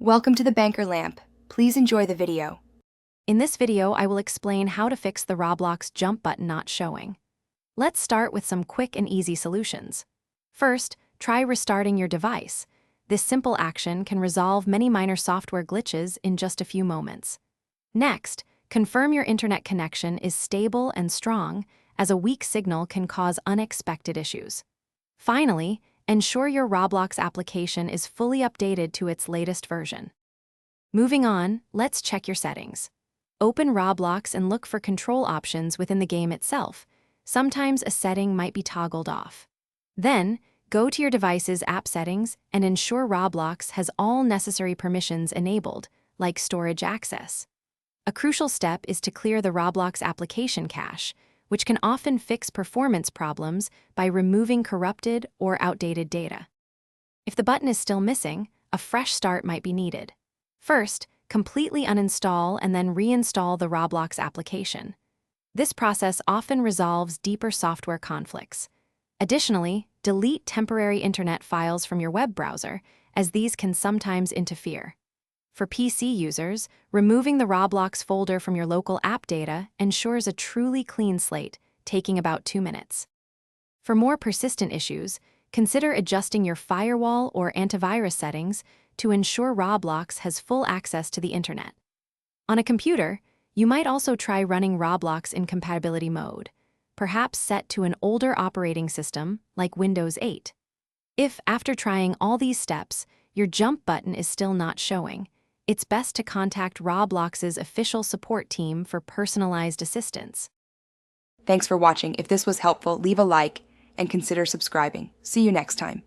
Welcome to the Banker Lamp. Please enjoy the video. In this video, I will explain how to fix the Roblox jump button not showing. Let's start with some quick and easy solutions. First, try restarting your device. This simple action can resolve many minor software glitches in just a few moments. Next, confirm your internet connection is stable and strong, as a weak signal can cause unexpected issues. Finally, ensure your Roblox application is fully updated to its latest version. Moving on, let's check your settings. Open Roblox and look for control options within the game itself. Sometimes a setting might be toggled off. Then, go to your device's app settings and ensure Roblox has all necessary permissions enabled, like storage access. A crucial step is to clear the Roblox application cache, which can often fix performance problems by removing corrupted or outdated data. If the button is still missing, a fresh start might be needed. First, completely uninstall and then reinstall the Roblox application. This process often resolves deeper software conflicts. Additionally, delete temporary internet files from your web browser, as these can sometimes interfere. For PC users, removing the Roblox folder from your local app data ensures a truly clean slate, taking about 2 minutes. For more persistent issues, consider adjusting your firewall or antivirus settings to ensure Roblox has full access to the internet. On a computer, you might also try running Roblox in compatibility mode, perhaps set to an older operating system like Windows 8. If, after trying all these steps, your jump button is still not showing, it's best to contact Roblox's official support team for personalized assistance. Thanks for watching. If this was helpful, leave a like and consider subscribing. See you next time.